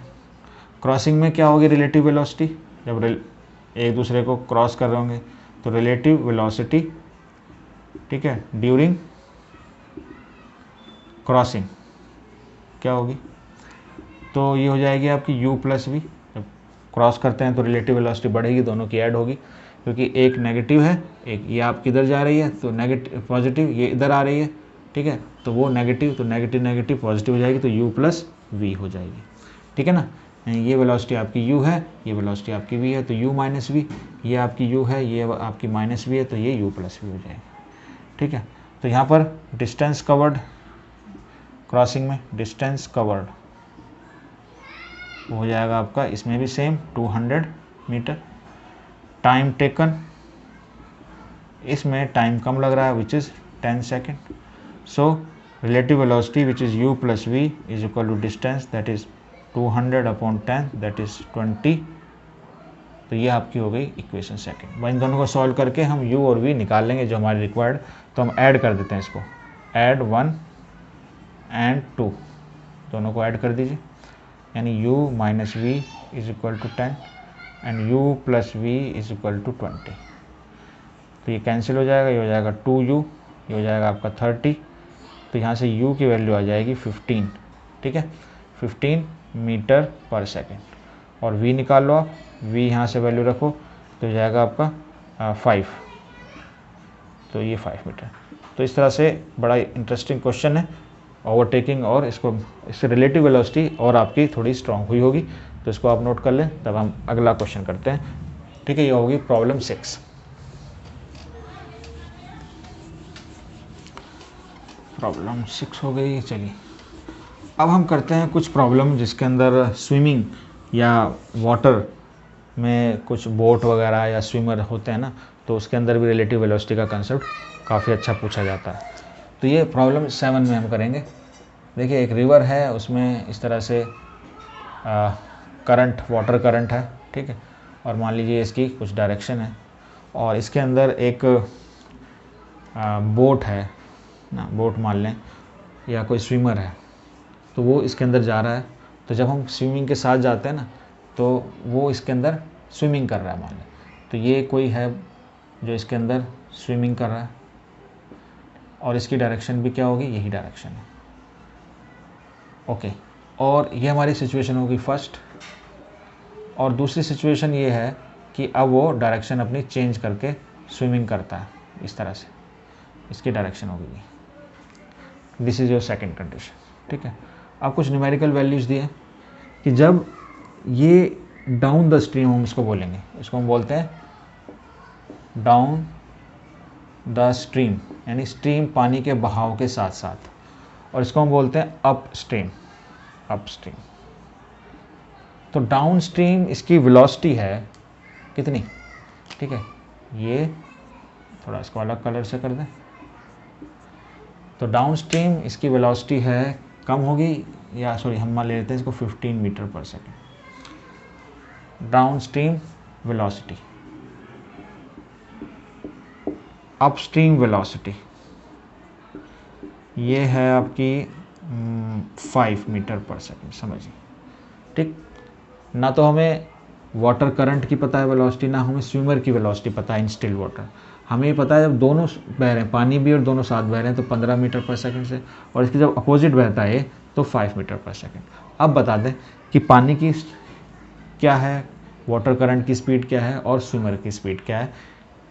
क्रॉसिंग में क्या होगी रिलेटिव वेलोसिटी? जब एक दूसरे को क्रॉस कर रहे होंगे तो रिलेटिव वेलोसिटी, ठीक है, ड्यूरिंग क्रॉसिंग क्या होगी? तो ये हो जाएगी आपकी u प्लस वी। जब क्रॉस करते हैं तो रिलेटिव वेलोसिटी बढ़ेगी, दोनों की ऐड होगी, क्योंकि एक नेगेटिव है, एक ये आपकी इधर जा रही है, तो नेगेटिव पॉजिटिव ये इधर आ रही है, ठीक है। तो वो नेगेटिव, तो नेगेटिव पॉजिटिव हो जाएगी, तो u प्लस वी हो जाएगी, ठीक है ना। ये वेलोसिटी आपकी u है, ये वेलोसिटी आपकी v है, तो u माइनस वी, ये आपकी u है, ये आपकी माइनस वी है, तो ये u प्लस वी हो जाएगी, ठीक है। तो यहाँ पर डिस्टेंस कवर्ड, क्रॉसिंग में डिस्टेंस कवर्ड हो जाएगा आपका, इसमें भी सेम 200 मीटर। टाइम टेकन, इसमें टाइम कम लग रहा है which is 10 second. So relative velocity which is u plus V is equal to distance, that is 200 upon 10, that is 20। तो ये आपकी हो गई इक्वेशन सेकेंड। भाई इन दोनों को सॉल्व करके हम u और v निकाल लेंगे जो हमारे रिक्वायर्ड। तो हम ऐड कर देते हैं इसको, ऐड 1 एंड 2, दोनों को ऐड कर दीजिए, यानी u minus V is equal to 10 and u plus V is equal to 20। तो ये कैंसिल हो जाएगा, ये हो जाएगा 2u ये हो जाएगा आपका 30, तो यहाँ से u की वैल्यू आ जाएगी 15, ठीक है, 15 मीटर पर सेकेंड। और v निकाल लो आप, v यहाँ से वैल्यू रखो तो हो जाएगा आपका 5, तो ये 5 मीटर। तो इस तरह से बड़ा इंटरेस्टिंग क्वेश्चन है ओवरटेकिंग, और इससे रिलेटिव वेलोसिटी और आपकी थोड़ी स्ट्रांग हुई होगी, तो इसको आप नोट कर लें। तब हम अगला क्वेश्चन करते हैं, ठीक है। ये होगी प्रॉब्लम 6। प्रॉब्लम 6 हो गई। चलिए अब हम करते हैं कुछ प्रॉब्लम जिसके अंदर स्विमिंग या वाटर में कुछ बोट वगैरह या स्विमर होते हैं ना, तो उसके अंदर भी रिलेटिव वेलोसिटी का कंसेप्ट काफ़ी अच्छा पूछा जाता है। तो ये प्रॉब्लम 7 में हम करेंगे। देखिए एक रिवर है, उसमें इस तरह से करंट, वाटर करंट है, ठीक है, और मान लीजिए इसकी कुछ डायरेक्शन है, और इसके अंदर एक बोट है ना, बोट मान लें, या कोई स्विमर है, तो वो इसके अंदर जा रहा है। तो जब हम स्विमिंग के साथ जाते हैं ना, तो वो इसके अंदर स्विमिंग कर रहा है मान लें। तो ये कोई है जो इसके अंदर स्विमिंग कर रहा है, और इसकी डायरेक्शन भी क्या होगी, यही डायरेक्शन है, ओके। और ये हमारी सिचुएशन होगी फर्स्ट। और दूसरी सिचुएशन ये है कि अब वो डायरेक्शन अपनी चेंज करके स्विमिंग करता है, इस तरह से इसकी डायरेक्शन होगी। This is your second condition, ठीक है। अब कुछ न्यूमेरिकल वैल्यूज़ दिए कि जब ये डाउन द स्ट्रीम, हम इसको बोलेंगे, इसको हम बोलते हैं डाउन द स्ट्रीम, यानी स्ट्रीम पानी के बहाव के साथ साथ, और इसको हम बोलते हैं अप स्ट्रीम, अप स्ट्रीम। तो डाउन स्ट्रीम इसकी वेलोसिटी है कितनी, ठीक है, ये थोड़ा इसको अलग कलर से कर दें। तो डाउन स्ट्रीम इसकी वेलोसिटी है, कम होगी, या सॉरी हम मान लेते हैं इसको 15 metre per second. Down stream velocity, upstream velocity ये है आपकी 5 मीटर पर सेकेंड, समझिए, ठीक। ना तो हमें वाटर करंट की पता है वेलोसिटी, ना हमें स्विमर की वेलोसिटी पता है इन स्टिल वाटर। हमें ये पता है जब दोनों बह रहे हैं, पानी भी और दोनों साथ बह रहे हैं, तो 15 मीटर पर सेकंड से, और इसकी जब अपोजिट बहता है तो 5 मीटर पर सेकंड। अब बता दें कि पानी की क्या है, वाटर करंट की स्पीड क्या है, और स्विमर की स्पीड क्या है,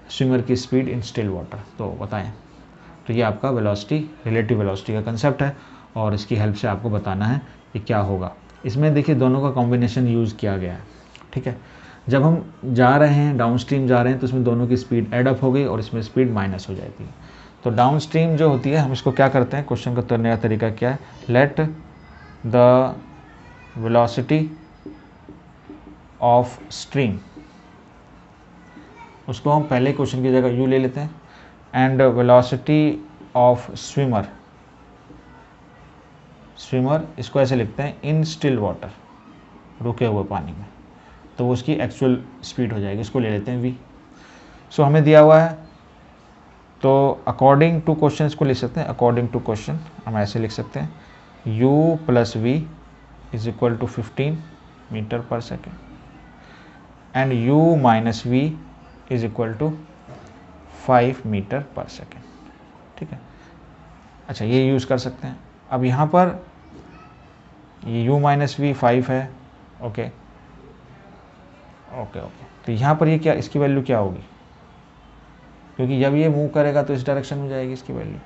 स्विमर की स्पीड इन स्टिल वाटर, तो बताएं। तो ये आपका वेलोसिटी, रिलेटिव वेलोसिटी का कंसेप्ट है, और इसकी हेल्प से आपको बताना है कि क्या होगा। इसमें देखिए दोनों का कॉम्बिनेशन यूज़ किया गया है, ठीक है। जब हम जा रहे हैं, डाउन स्ट्रीम जा रहे हैं, तो इसमें दोनों की स्पीड एड अप हो गई और इसमें स्पीड माइनस हो जाती है। तो डाउन स्ट्रीम जो होती है, हम इसको क्या करते हैं, क्वेश्चन को करने का तरीका क्या है, let the velocity of stream, उसको हम पहले क्वेश्चन की जगह यू ले लेते हैं, and velocity of swimmer, swimmer इसको ऐसे लिखते हैं इन स्टिल वाटर, रुके हुए पानी में, तो वो उसकी एक्चुअल स्पीड हो जाएगी, इसको ले लेते हैं v। सो हमें दिया हुआ है, तो अकॉर्डिंग टू क्वेश्चन इसको लिख सकते हैं, अकॉर्डिंग टू क्वेश्चन हम ऐसे लिख सकते हैं u plus v is equal to 15 metre per second, and u minus v is equal to 5 metre per second, ठीक है। अच्छा, ये यूज़ कर सकते हैं। अब यहाँ पर ये u माइनस वी 5 है, ओके ओके ओके। तो यहाँ पर ये क्या, इसकी वैल्यू क्या होगी, क्योंकि जब ये मूव करेगा तो इस डायरेक्शन में जाएगी इसकी वैल्यू।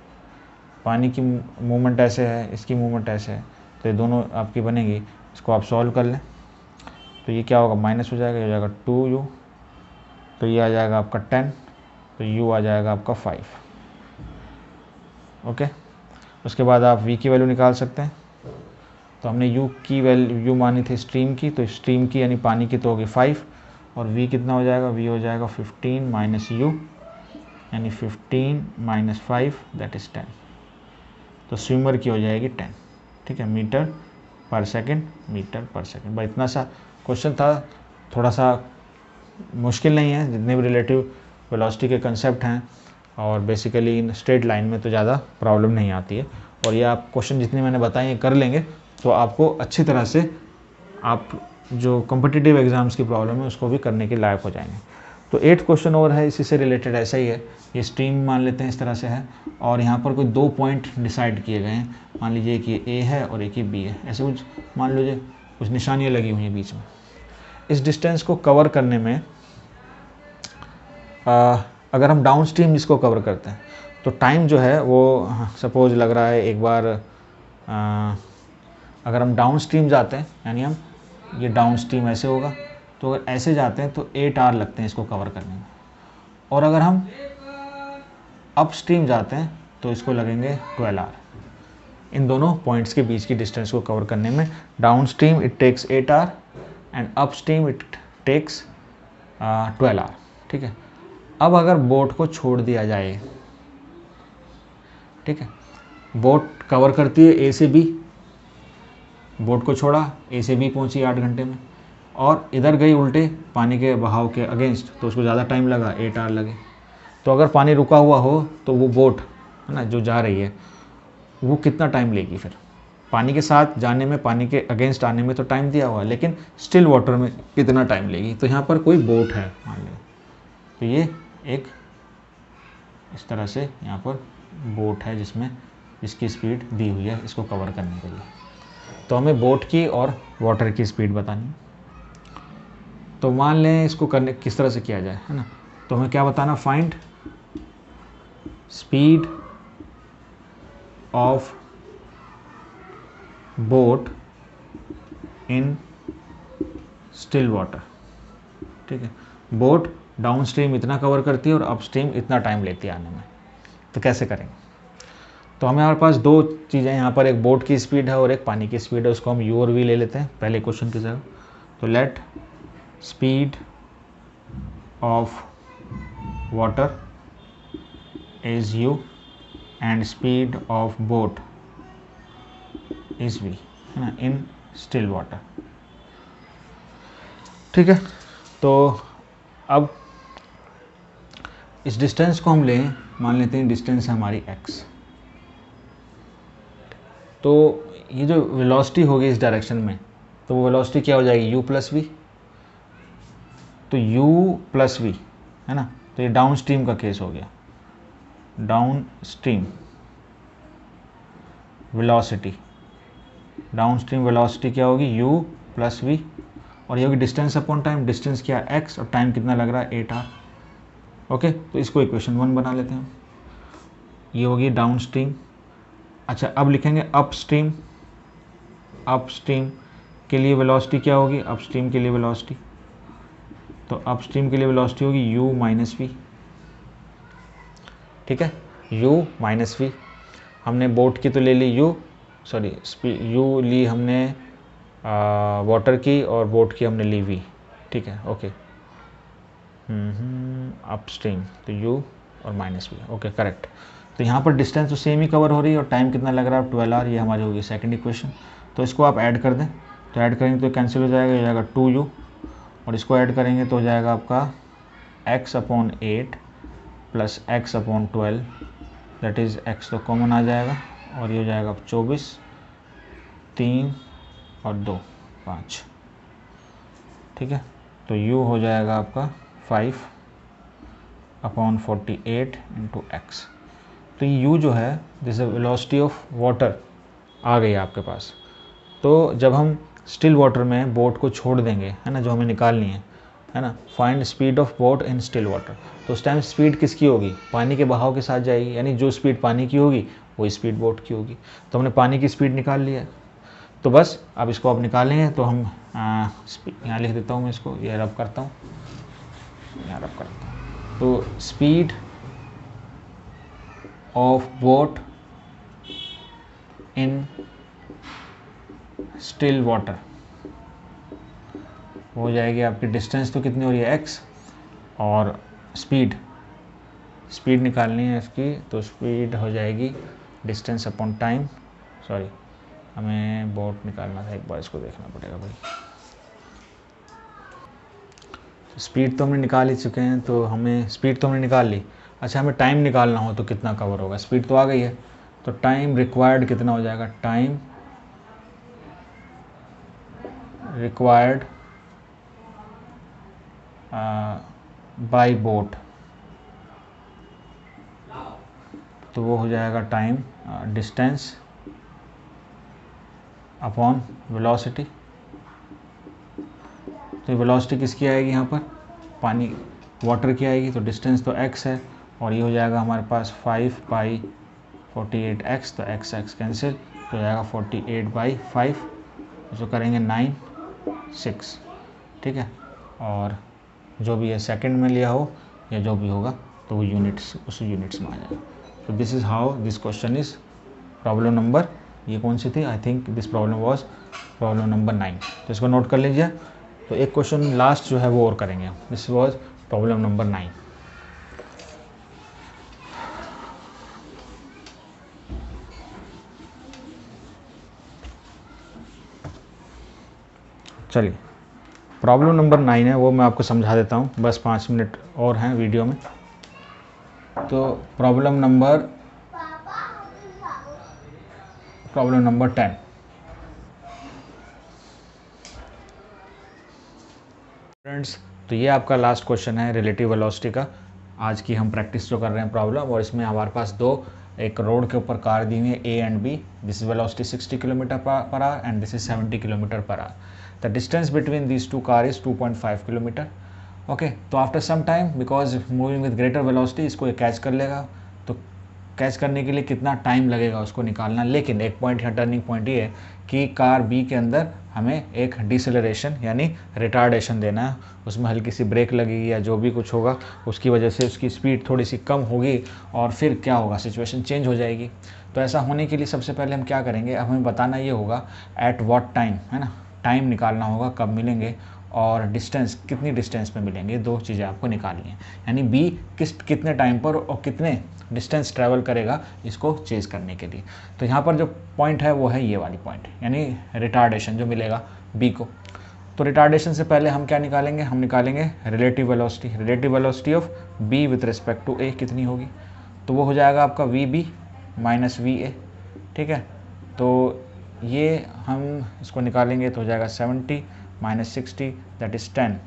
पानी की मूवमेंट ऐसे है, इसकी मूवमेंट ऐसे है, तो ये दोनों आपकी बनेगी। इसको आप सॉल्व कर लें, तो ये क्या होगा, माइनस हो जाएगा, ये हो जाएगा 2u, तो ये आ जाएगा आपका 10, तो u आ जाएगा आपका 5, ओके। उसके बाद आप v की वैल्यू निकाल सकते हैं। तो हमने u की वैल्यू मानी थी स्ट्रीम की, तो स्ट्रीम की यानी पानी की तो होगी 5, और v कितना हो जाएगा, v हो जाएगा 15 माइनस u, यानी 15 माइनस 5 दैट इज़ 10, तो स्विमर की हो जाएगी 10, ठीक है, मीटर पर सेकंड, मीटर पर सेकंड। भाई इतना सा क्वेश्चन था, थोड़ा सा मुश्किल नहीं है, जितने भी रिलेटिव वेलोसिटी के कंसेप्ट हैं, और बेसिकली इन स्ट्रेट लाइन में तो ज़्यादा प्रॉब्लम नहीं आती है। और ये आप क्वेश्चन जितने मैंने बताए ये कर लेंगे तो आपको अच्छी तरह से आप जो कॉम्पिटिटिव एग्ज़ाम्स की प्रॉब्लम है उसको भी करने के लायक हो जाएंगे। तो 8th क्वेश्चन और है, इसी से रिलेटेड ऐसा ही है, ये स्ट्रीम मान लेते हैं इस तरह से है, और यहाँ पर कोई 2 पॉइंट डिसाइड किए गए हैं, मान लीजिए कि ये ए है और एक ये बी है, ऐसे कुछ मान लीजिए कुछ निशानियाँ लगी हुई हैं बीच में। इस डिस्टेंस को कवर करने में अगर हम डाउन स्ट्रीम इसको कवर करते हैं तो टाइम जो है वो सपोज लग रहा है एक बार अगर हम डाउन स्ट्रीम जाते हैं, यानी हम ये डाउन स्ट्रीम ऐसे होगा, तो अगर ऐसे जाते हैं तो 8 आवर लगते हैं इसको कवर करने में, और अगर हम अप स्ट्रीम जाते हैं तो इसको लगेंगे 12 आवर। इन दोनों पॉइंट्स के बीच की डिस्टेंस को कवर करने में downstream it takes 8 hour and upstream it takes 12 hour. ठीक है, अब अगर बोट को छोड़ दिया जाए, ठीक है, बोट कवर करती है ए से बी, बोट को छोड़ा ए से बी पहुंची 8 घंटे में, और इधर गई उल्टे पानी के बहाव के अगेंस्ट, तो उसको ज़्यादा टाइम लगा, 8 आवर लगे। तो अगर पानी रुका हुआ हो तो वो बोट है ना जो जा रही है वो कितना टाइम लेगी, फिर पानी के साथ जाने में, पानी के अगेंस्ट आने में तो टाइम दिया हुआ है, लेकिन स्टिल वाटर में कितना टाइम लेगी। तो यहाँ पर कोई बोट है मान लो, तो ये एक इस तरह से यहाँ पर बोट है जिसकी स्पीड दी हुई है इसको कवर करने के लिए। तो हमें बोट की और वाटर की स्पीड बतानी है। तो मान लें इसको करने किस तरह से किया जाए, है ना, तो हमें क्या बताना, find speed of boat in still water. ठीक है, बोट डाउन स्ट्रीम इतना कवर करती है और अप स्ट्रीम इतना टाइम लेती है आने में। तो कैसे करेंगे, तो हमारे पास 2 चीज़ें यहाँ पर, एक बोट की स्पीड है और एक पानी की स्पीड है, उसको हम यू और वी ले लेते हैं पहले क्वेश्चन की जगह। तो let speed of water is u and speed of boat is v, है ना, इन स्टिल वाटर। ठीक है, तो अब इस डिस्टेंस को हम लें, मान लेते हैं डिस्टेंस है हमारी x। तो ये जो वेलोसिटी होगी इस डायरेक्शन में, तो वो वेलोसिटी क्या हो जाएगी, u प्लस वी। तो u प्लस वी, है ना, तो ये डाउन स्ट्रीम का केस हो गया। Down stream velocity, down stream velocity क्या होगी, u प्लस वी, और ये होगी डिस्टेंस अपॉन टाइम, डिस्टेंस क्या है x, और टाइम कितना लग रहा है 8 आवर। ओके, तो इसको इक्वेशन 1 बना लेते हैं हम। ये होगी डाउन स्ट्रीम। अच्छा, अब लिखेंगे अप स्ट्रीम। अप स्ट्रीम के लिए वेलोसिटी क्या होगी, अप स्ट्रीम के लिए वेलोसिटी, तो अप स्ट्रीम के लिए वेलोसिटी होगी u माइनस वी। ठीक है, u माइनस वी। हमने बोट की तो ले ली u, सॉरी u ली हमने वाटर की, और बोट की हमने ली v। ठीक है, ओके, अप स्ट्रीम तो u और माइनस वी, ओके करेक्ट। तो यहाँ पर डिस्टेंस तो सेम ही कवर हो रही है और टाइम कितना लग रहा है, 12 आवर। ये हमारी होगी सेकंड इक्वेशन। तो इसको आप ऐड कर दें, तो ऐड करेंगे तो कैंसिल हो जाएगा, हो जाएगा 2u, और इसको ऐड करेंगे तो हो जाएगा आपका x upon 8 plus x upon 12, that is x तो कॉमन आ जाएगा, और ये हो जाएगा 24, 3 और 2 5। ठीक है, तो u हो जाएगा आपका 5 अपॉन 48 इंटू एक्स। तो ये u जो है, दिस वेलोसिटी ऑफ वाटर आ गई आपके पास। तो जब हम स्टिल वाटर में बोट को छोड़ देंगे, है ना, जो हमें निकालनी है ना, find speed of boat in still water, तो उस टाइम स्पीड किसकी होगी, पानी के बहाव के साथ जाएगी, यानी जो स्पीड पानी की होगी वही स्पीड बोट की होगी। तो हमने पानी की स्पीड निकाल लिया, तो बस अब इसको अब निकालेंगे। तो हम यहाँ लिख देता हूँ मैं इसको, ये रब करता हूँ, यहाँ रब करता हूँ। तो speed of boat in still water हो जाएगी आपकी, डिस्टेंस तो कितनी हो रही है x, और स्पीड निकालनी है इसकी, तो स्पीड हो जाएगी डिस्टेंस अपॉन टाइम, सॉरी हमें बोट निकालना था, एक बार इसको देखना पड़ेगा भाई। स्पीड तो हमने निकाल ही चुके हैं, तो हमें स्पीड तो हमने निकाल ली। अच्छा, हमें टाइम निकालना हो तो कितना कवर होगा, स्पीड तो आ गई है, तो टाइम रिक्वायर्ड कितना हो जाएगा, टाइम रिक्वायर्ड बाई बोट, तो वो हो जाएगा टाइम डिस्टेंस अपॉन वेलोसिटी। तो वेलोसिटी किसकी आएगी यहाँ पर, पानी वाटर की आएगी, तो डिस्टेंस तो x है और ये हो जाएगा हमारे पास 5/48x, तो x कैंसिल, तो हो जाएगा 48/5, जो करेंगे 9, 6, ठीक है। और जो भी है सेकंड में लिया हो या जो भी होगा तो वो यूनिट्स उस यूनिट्स में आ जाएगा। तो this is how this question is problem number, ये कौन सी थी, I think this problem was problem number 9। तो इसको नोट कर लीजिए। तो एक क्वेश्चन लास्ट जो है वो और करेंगे हम। This was problem number 9। चलिए, प्रॉब्लम नंबर 9 है वो मैं आपको समझा देता हूँ, बस 5 मिनट और हैं वीडियो में। तो प्रॉब्लम नंबर 10। फ्रेंड्स, तो ये आपका लास्ट क्वेश्चन है रिलेटिव वेलोसिटी का। आज की हम प्रैक्टिस जो कर रहे हैं प्रॉब्लम, और इसमें हमारे पास एक रोड के ऊपर कार दी हुई है A and B। This is velocity 60 kilometre per hour and this is 70 kilometre per hour. The distance between these two car is 2.5 kilometre. Okay, तो after some time because moving with greater velocity इसको ये कैच कर लेगा। तो कैच करने के लिए कितना टाइम लगेगा उसको निकालना। लेकिन एक पॉइंट यहाँ टर्निंग पॉइंट ये है कि कार बी के अंदर हमें एक डिसेलरेशन यानी रिटार्डेशन देना है। उसमें हल्की सी ब्रेक लगेगी या जो भी कुछ होगा उसकी वजह से उसकी स्पीड थोड़ी सी कम होगी और फिर क्या होगा, सिचुएशन चेंज हो जाएगी। तो ऐसा होने के लिए सबसे पहले हम क्या करेंगे, हमें बताना ये होगा एट व्हाट टाइम, है ना, टाइम निकालना होगा कब मिलेंगे और डिस्टेंस कितनी डिस्टेंस पे मिलेंगे। दो चीज़ें आपको निकालनी है, यानी बी कितने टाइम पर और कितने डिस्टेंस ट्रैवल करेगा इसको चेज करने के लिए। तो यहाँ पर जो पॉइंट है वो है ये वाली पॉइंट, यानी रिटार्डेशन जो मिलेगा बी को। तो रिटार्डेशन से पहले हम क्या निकालेंगे, हम निकालेंगे relative velocity. Relative velocity of B with respect to A कितनी होगी, तो वो हो जाएगा आपका V B minus V A, ठीक है। तो ये हम इसको निकालेंगे तो हो जाएगा 70 minus 60 that is 10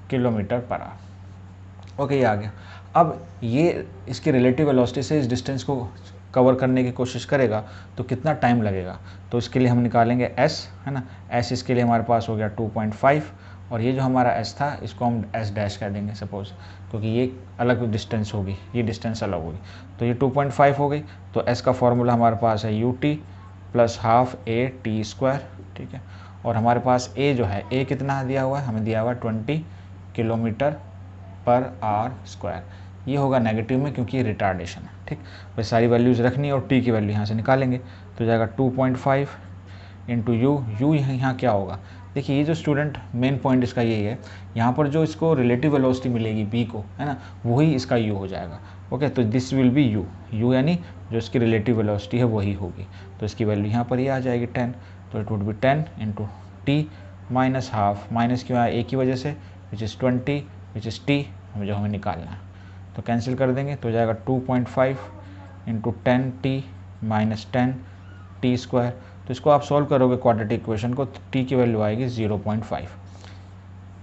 kilometre per our. Okay, ये आ गया। अब ये इसकी रिलेटिव वेलोसिटी से इस डिस्टेंस को कवर करने की कोशिश करेगा तो कितना टाइम लगेगा, तो इसके लिए हम निकालेंगे s, है ना। s इसके लिए हमारे पास हो गया 2.5 और ये जो हमारा s था इसको हम s डैश कह देंगे सपोज, क्योंकि ये अलग डिस्टेंस होगी, ये डिस्टेंस अलग होगी। तो ये 2.5 हो गई। तो s का फॉर्मूला हमारे पास है ut plus half a t square, ठीक है। और हमारे पास a जो है, a कितना दिया हुआ है, हमें दिया हुआ है 20 किलोमीटर पर आवर स्क्वायर। ये होगा नेगेटिव में क्योंकि ये रिटार्डेशन है, ठीक। बस सारी वैल्यूज़ रखनी है और t की वैल्यू यहाँ से निकालेंगे तो जाएगा 2.5 इंटू यू यहाँ क्या होगा। देखिए, ये जो स्टूडेंट मेन पॉइंट इसका यही है, यहाँ पर जो इसको रिलेटिव वेलोसिटी मिलेगी b को, है ना, वही इसका u हो जाएगा। ओके, तो दिस विल बी u यानी जो इसकी रिलेटिव वेलोसिटी है वही होगी। तो इसकी वैल्यू यहाँ पर ये आ जाएगी 10, तो it would be 10 into T minus half, minus क्यों आया, a की वजह से, which is 20 which is t जो हमें निकालना है। तो कैंसिल कर देंगे तो जाएगा 2.5 into 10t minus 10t square. तो इसको आप सॉल्व करोगे क्वाड्रेटिक इक्वेशन को, t की वैल्यू आएगी 0.5,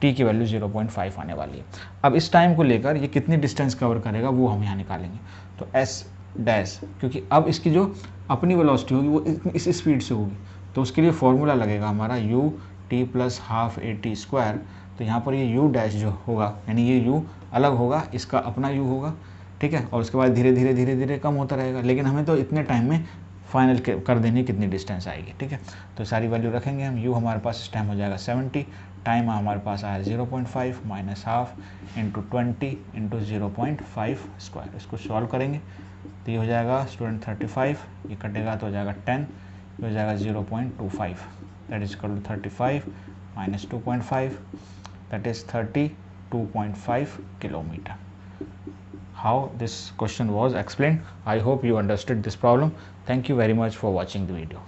t की वैल्यू 0.5 आने वाली है। अब इस टाइम को लेकर ये कितनी डिस्टेंस कवर करेगा वो हम यहाँ निकालेंगे। तो s डैश, क्योंकि अब इसकी जो अपनी वेलोसिटी होगी वो इस स्पीड से होगी, तो उसके लिए फॉर्मूला लगेगा हमारा u t plus half A T square. तो यहाँ पर ये u डैश जो होगा, यानी ये u अलग होगा, इसका अपना u होगा, ठीक है। और उसके बाद धीरे धीरे धीरे धीरे कम होता रहेगा, लेकिन हमें तो इतने टाइम में फाइनल कर देनी कितनी डिस्टेंस आएगी, ठीक है। तो सारी वैल्यू रखेंगे हम। u हमारे पास इस टाइम हो जाएगा 70, टाइम हमारे पास आया 0.5 minus half into 20 into 0.5 square. इसको सॉल्व करेंगे तो ये हो जाएगा स्टूडेंट 35, ये कटेगा तो हो जाएगा 10, ये हो जाएगा 0.25, that is equal to 35 minus 2.5 that is 32.5 kilometer. How this question was explained, I hope you understood this problem. Thank you very much for watching the video.